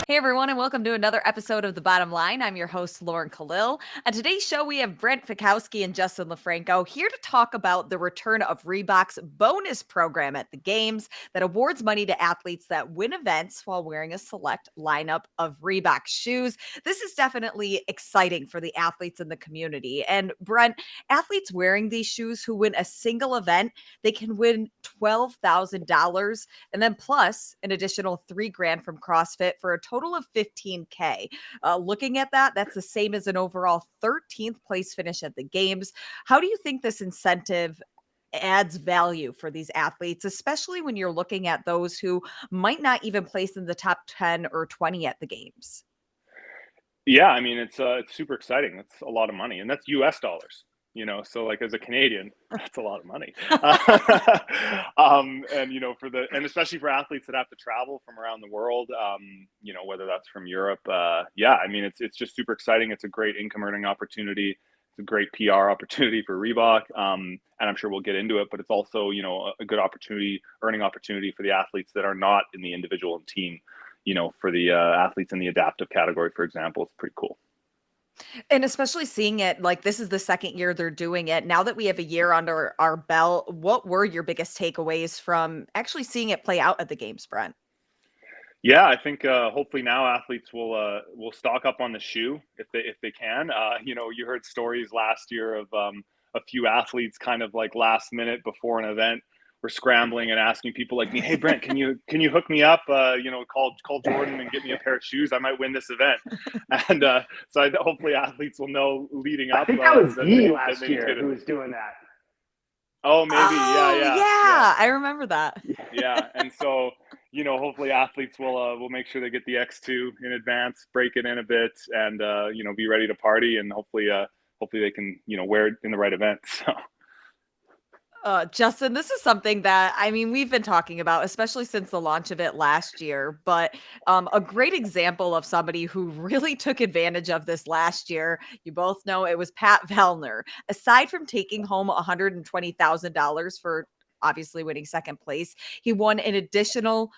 Hey everyone, and welcome to another episode of The Bottom Line. I'm your host, Lauren Kalil. On today's show, we have Brent, Fikowski, and Justin LoFranco here to talk about the return of Reebok's bonus program at the games that awards money to athletes that win events while wearing a select lineup of Reebok shoes. This is definitely exciting for the athletes in the community. And Brent, athletes wearing these shoes who win a single event, they can win $12,000 and then plus an additional $3,000 from CrossFit for a total of 15K. Looking at that, that's the same as an overall 13th place finish at the games. How do you think this incentive adds value for these athletes, especially when you're looking at those who might not even place in the top 10 or 20 at the games? Yeah, I mean, it's super exciting. That's a lot of money, and that's US dollars, so, like, as a Canadian, that's a lot of money. And, and especially for athletes that have to travel from around the world, whether that's from Europe, yeah, I mean, it's just super exciting. It's a great income earning opportunity. It's a great PR opportunity for Reebok, and I'm sure we'll get into it, but it's also, a good earning opportunity for the athletes that are not in the individual and team. For the athletes in the adaptive category, for example, it's pretty cool. And especially seeing it like this is the second year they're doing it. Now that we have a year under our belt, what were your biggest takeaways from actually seeing it play out at the games, Brent? Yeah, I think hopefully now athletes will stock up on the shoe if they can. You heard stories last year of a few athletes kind of like last minute before an event were scrambling and asking people like me, "Hey Brent, can you hook me up? Call Jordan and get me a pair of shoes. I might win this event." And hopefully athletes will know leading I up think that was that Guy that last they need to year get it. who was doing that. Oh, maybe. Yeah, Oh, yeah, yeah. yeah, I remember that. Yeah, and so hopefully athletes will make sure they get the X2 in advance, break it in a bit, and be ready to party, and hopefully they can wear it in the right event. So Justin, this is something that I mean we've been talking about, especially since the launch of it last year. But a great example of somebody who really took advantage of this last year, you both know it was Pat Vellner. Aside from taking home $120,000 for obviously winning second place, he won an additional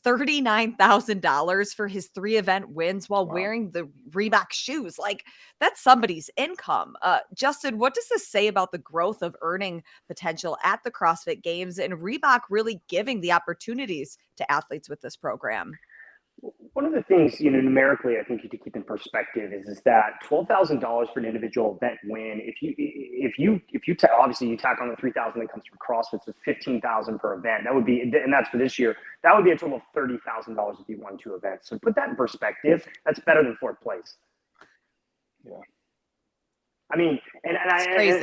$39,000 for his 3 event wins while wow. wearing the Reebok shoes. Like that's somebody's income. Justin, what does this say about the growth of earning potential at the CrossFit Games and Reebok really giving the opportunities to athletes with this program? One of the things, numerically, I think you to keep in perspective is that $12,000 for an individual event win. Obviously you tack on the 3,000 that comes from CrossFit, so 15,000 per event. That would be, and that's for this year. That would be a total of $30,000 if you won 2 events. So put that in perspective. That's better than fourth place. Yeah. I mean, and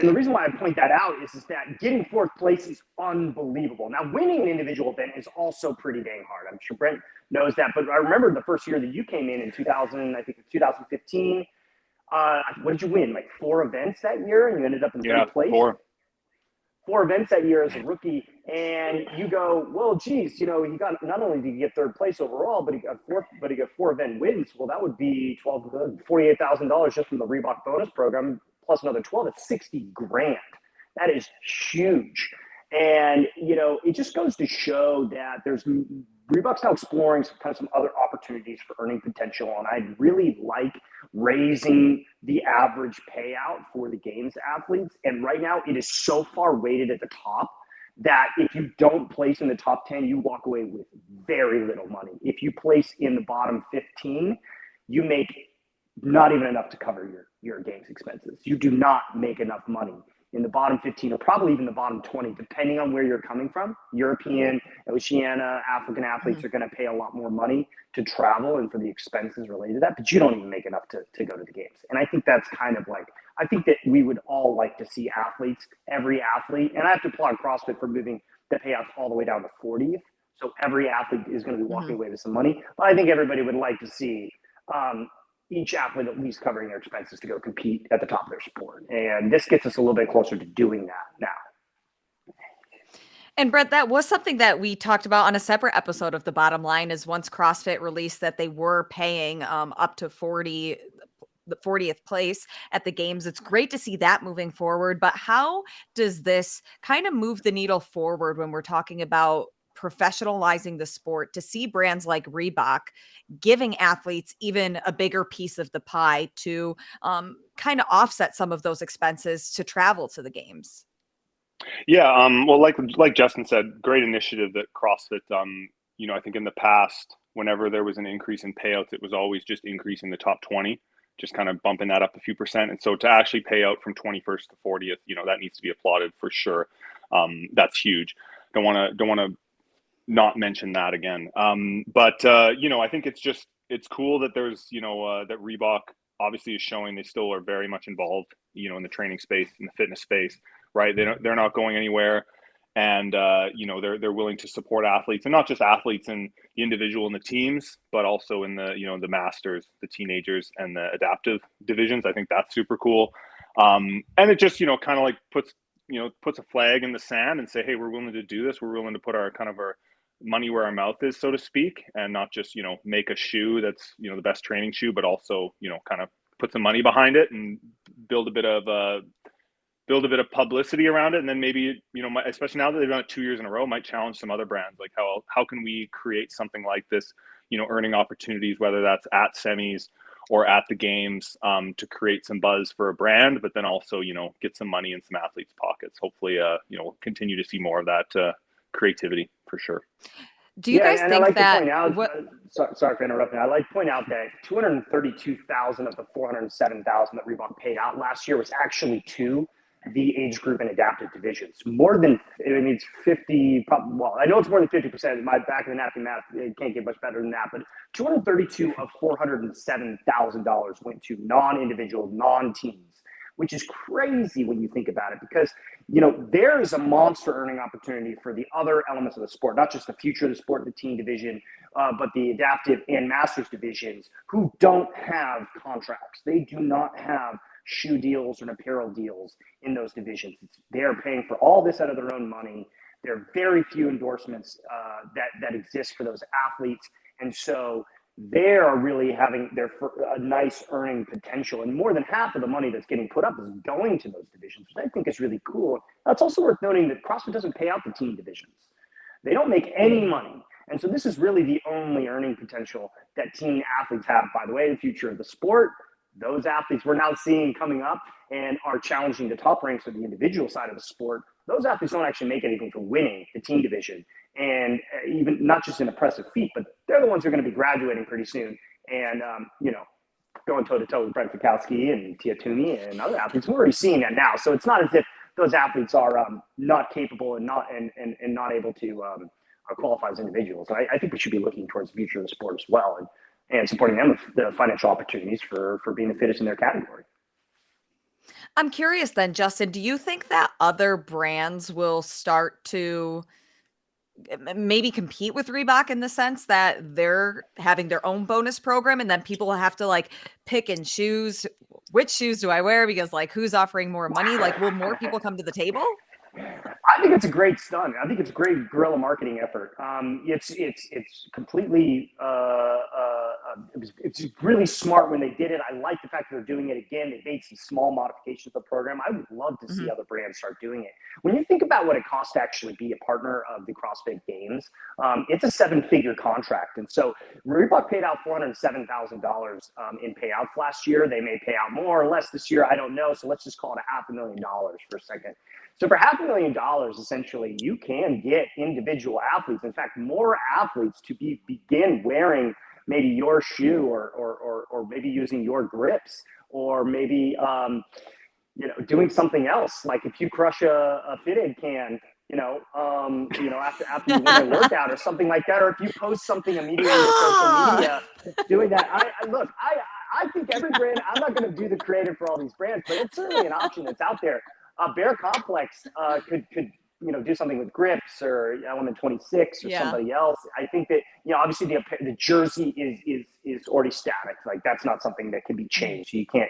the reason why I point that out is that getting fourth place is unbelievable. Now, winning an individual event is also pretty dang hard. I'm sure Brent knows that. But I remember the first year that you came in 2000, I think 2015. What did you win? Like 4 events that year, and you ended up in third place. 4 events that year as a rookie, and you go, well, geez, he got not only did he get third place overall, but he got 4 event wins. Well, that would be $48,000 just from the Reebok bonus program, plus another 12. That's $60,000. That is huge, and it just goes to show that Reebok's now exploring some other opportunities for earning potential, and I'd really like raising the average payout for the games athletes. And right now, it is so far weighted at the top that if you don't place in the top 10, you walk away with very little money. If you place in the bottom 15, you make not even enough to cover your games expenses. You do not make enough money in the bottom 15 or probably even the bottom 20, depending on where you're coming from. European, Oceania, African athletes are going to pay a lot more money to travel and for the expenses related to that, but you don't even make enough to go to the games. And I think that's kind of like, I think that we would all like to see athletes, every athlete, and I have to applaud CrossFit for moving the payouts all the way down to 40th. So every athlete is going to be walking away with some money. But I think everybody would like to see each athlete at least covering their expenses to go compete at the top of their sport. And this gets us a little bit closer to doing that now. And Brett, that was something that we talked about on a separate episode of The Bottom Line is once CrossFit released that they were paying up to the 40th place at the games. It's great to see that moving forward, but how does this kind of move the needle forward when we're talking about professionalizing the sport, to see brands like Reebok giving athletes even a bigger piece of the pie to kind of offset some of those expenses to travel to the games? Yeah, well, like Justin said, great initiative that CrossFit. I think in the past, whenever there was an increase in payouts, it was always just increasing the top 20, just kind of bumping that up a few percent. And so to actually pay out from 21st to 40th, that needs to be applauded for sure. That's huge. Don't want to not mention that again. I think it's cool that there's that Reebok obviously is showing they still are very much involved, in the training space, in the fitness space, right? They're not going anywhere, and they're willing to support athletes, and not just athletes in the individual and the teams, but also in the the masters, the teenagers, and the adaptive divisions. I think that's super cool, and it just kind of like puts a flag in the sand and say, hey, we're willing to do this. We're willing to put our money where our mouth is, so to speak, and not just make a shoe that's the best training shoe, but also kind of put some money behind it and build a bit of publicity around it. And then maybe especially now that they've done it 2 years in a row, might challenge some other brands, like how can we create something like this, earning opportunities, whether that's at semis or at the games, to create some buzz for a brand, but then also get some money in some athletes' pockets. Hopefully we'll continue to see more of that creativity for sure. Do you guys think that? Sorry for interrupting. I'd like to point out that 232,000 of the 407,000 that Reebok paid out last year was actually to the age group and adaptive divisions. More than, it's 50. Well, I know it's more than 50%. My back of the napkin math, it can't get much better than that. But 232 of $407,000 went to non-individual, non-teams, which is crazy when you think about it, because there is a monster earning opportunity for the other elements of the sport, not just the future of the sport, the team division, but the adaptive and masters divisions, who don't have contracts. They do not have shoe deals or apparel deals in those divisions. They're paying for all this out of their own money. There are very few endorsements that exist for those athletes, and so they are really having a nice earning potential, and more than half of the money that's getting put up is going to those divisions, which I think is really cool. Now, it's also worth noting that CrossFit doesn't pay out the team divisions. They don't make any money. And so this is really the only earning potential that teen athletes have. By the way, the future of the sport, those athletes we're now seeing coming up and are challenging the top ranks of the individual side of the sport, those athletes don't actually make anything for winning the team division. And even not just an impressive feat, but they're the ones who are going to be graduating pretty soon and, going toe-to-toe with Brent Fikowski and Tia Toomey and other athletes. We're already seeing that now. So it's not as if those athletes are not capable and not able to qualify as individuals. I think we should be looking towards the future of the sport as well, and supporting them with the financial opportunities for being the fittest in their category. I'm curious then, Justin, do you think that other brands will start to maybe compete with Reebok in the sense that they're having their own bonus program, and then people will have to pick and choose which shoes do I wear because who's offering more money? Will more people come to the table? I think it's a great stunt. I think it's a great guerrilla marketing effort. It's completely it's really smart when they did it. I like the fact that they're doing it again. They made some small modifications to the program. I would love to see other brands start doing it. When you think about what it costs to actually be a partner of the CrossFit Games, it's a 7-figure contract. And so Reebok paid out $407,000 in payouts last year. They may pay out more or less this year. I don't know. So let's just call it $500,000 for a second. So for $500,000, essentially, you can get individual athletes, in fact, more athletes to begin wearing maybe your shoe or maybe using your grips, or maybe doing something else. Like if you crush a Fitted can, after you win a workout or something like that, or if you post something immediately on social media doing that. I think every brand, I'm not going to do the creative for all these brands, but it's certainly an option that's out there. Bear Complex could do something with grips, or Element 26 or somebody else. I think that obviously the jersey is already static. That's not something that can be changed. You can't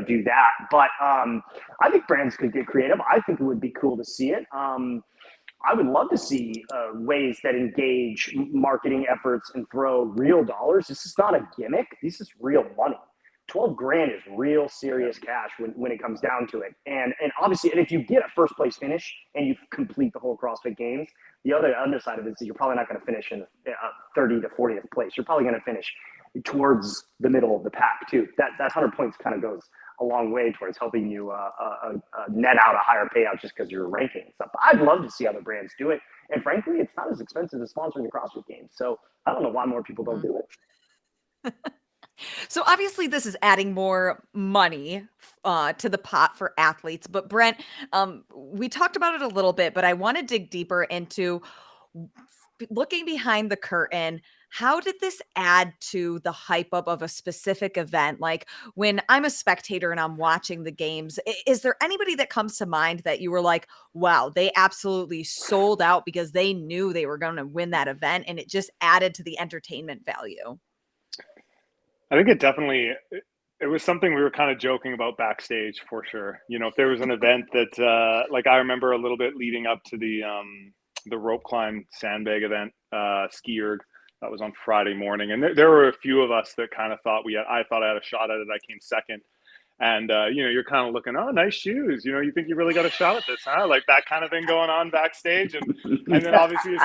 do that. But I think brands could get creative. I think it would be cool to see it. I would love to see ways that engage marketing efforts and throw real dollars. This is not a gimmick. This is real money. 12 grand is real serious cash when it comes down to it. And obviously, and if you get a first place finish and you complete the whole CrossFit Games, the other side of it is that you're probably not going to finish in 30 to 40th place. You're probably going to finish towards the middle of the pack too. That 100 points kind of goes a long way towards helping you net out a higher payout just because you're ranking and stuff. I'd love to see other brands do it. And frankly, it's not as expensive as sponsoring the CrossFit Games. So I don't know why more people don't do it. So obviously this is adding more money to the pot for athletes. But Brent, we talked about it a little bit, but I want to dig deeper into looking behind the curtain. How did this add to the hype up of a specific event? Like when I'm a spectator and I'm watching the games, is there anybody that comes to mind that you were like, wow, they absolutely sold out because they knew they were going to win that event and it just added to the entertainment value? I think it was something we were kind of joking about backstage for sure. You know, if there was an event that, like I remember a little bit leading up to the rope climb sandbag event, Ski Erg, that was on Friday morning. And there were a few of us that kind of thought I thought I had a shot at it. I came second. And, you know, you're kind of looking, oh, nice shoes. You know, you think you really got a shot at this, huh? Like that kind of thing going on backstage. And then obviously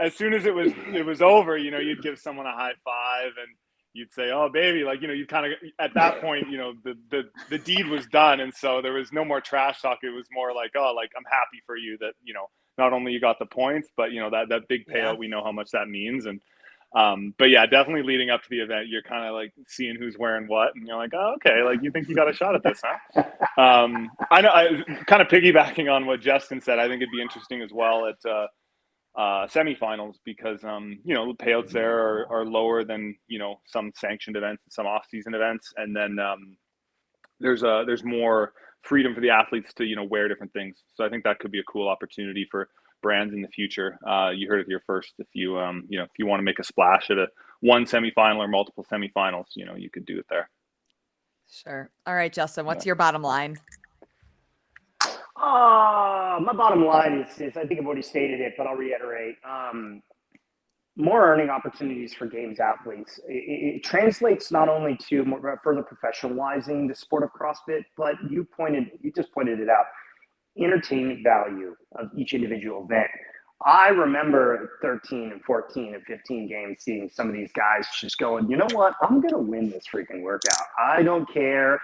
as soon as it was over, you know, you'd give someone a high five and you'd say, oh, baby, like, you know, you kind of, at that point, you know, the deed was done. And so there was no more trash talk. It was more like, oh, like, I'm happy for you that, you know, not only you got the points, but, you know, that big payout, yeah. We know how much that means. And, but yeah, definitely leading up to the event, you're kind of like seeing who's wearing what. And you're like, oh, okay. Like, you think you got a shot at this, huh? I know, I kind of piggybacking on what Justin said, I think it'd be interesting as well at, semifinals because you know, the payouts there are lower than, you know, some sanctioned events and some off-season events, and then there's more freedom for the athletes to, you know, wear different things. So I think that could be a cool opportunity for brands in the future. You heard it here first. If you you know, if you want to make a splash at one semifinal or multiple semifinals, you know, you could do it there. Sure. All right, Justin, what's your bottom line? My bottom line is I think I've already stated it, but I'll reiterate. More earning opportunities for games athletes. It translates not only to further professionalizing the sport of CrossFit, but you just pointed it out, entertainment value of each individual event. I remember 13 and 14 and 15 games seeing some of these guys just going, you know what, I'm going to win this freaking workout. I don't care.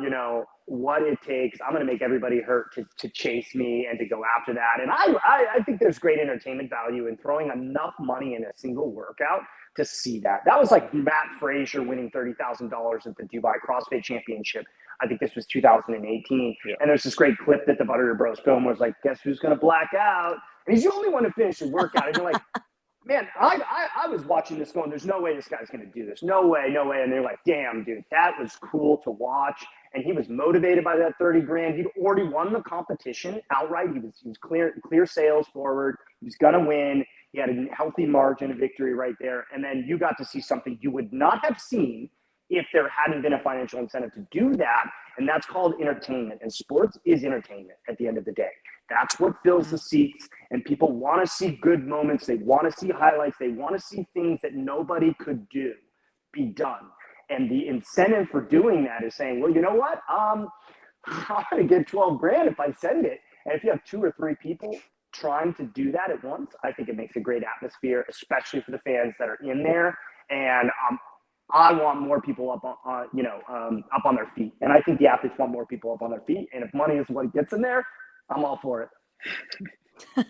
You know, what it takes. I'm going to make everybody hurt to chase me and to go after that. And I think there's great entertainment value in throwing enough money in a single workout to see that. That was like Matt Frazier winning $30,000 at the Dubai CrossFit Championship. I think this was 2018. Yeah. And there's this great clip that the Buttery Bros film was like, guess who's going to black out? And he's the only one to finish the workout. And you're like, man, I was watching this going, there's no way this guy's going to do this. No way, no way. And they're like, damn, dude, that was cool to watch. And he was motivated by that 30 grand. He'd already won the competition outright. He was clear sales forward. He was going to win. He had a healthy margin of victory right there. And then you got to see something you would not have seen if there hadn't been a financial incentive to do that. And that's called entertainment. And sports is entertainment at the end of the day. That's what fills the seats, and people want to see good moments. They want to see highlights. They want to see things that nobody could do be done. And the incentive for doing that is saying, well, you know what? I'm going to get 12 grand if I send it. And if you have 2 or 3 people trying to do that at once, I think it makes a great atmosphere, especially for the fans that are in there. And I want more people up on their feet. And I think the athletes want more people up on their feet. And if money is what gets in there, I'm all for it.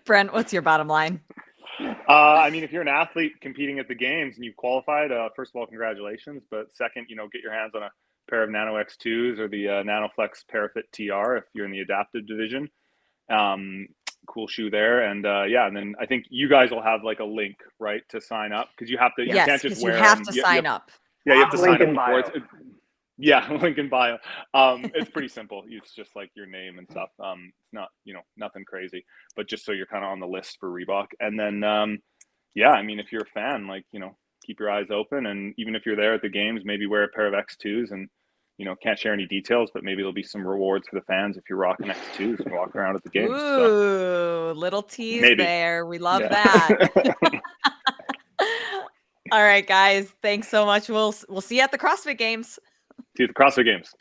Brent, what's your bottom line? I mean, if you're an athlete competing at the games and you've qualified, first of all, congratulations. But second, you know, get your hands on a pair of Nano X2s or the NanoFlex Parafit TR if you're in the adaptive division. Cool shoe there. And and then I think you guys will have like a link, right, to sign up because you have to. You can't just wear. You have to sign up. Yeah, you have to sign up before. Yeah, link in bio. It's pretty simple. It's just like your name and stuff. It's not, you know, nothing crazy, but just so you're kind of on the list for Reebok. And then, I mean, if you're a fan, like, you know, keep your eyes open. And even if you're there at the games, maybe wear a pair of X2s and, you know, can't share any details, but maybe there'll be some rewards for the fans if you're rocking X2s and walking around at the games. Ooh, little tease there. We love that. All right, guys. Thanks so much. We'll see you at the CrossFit Games. See you at the CrossFit Games.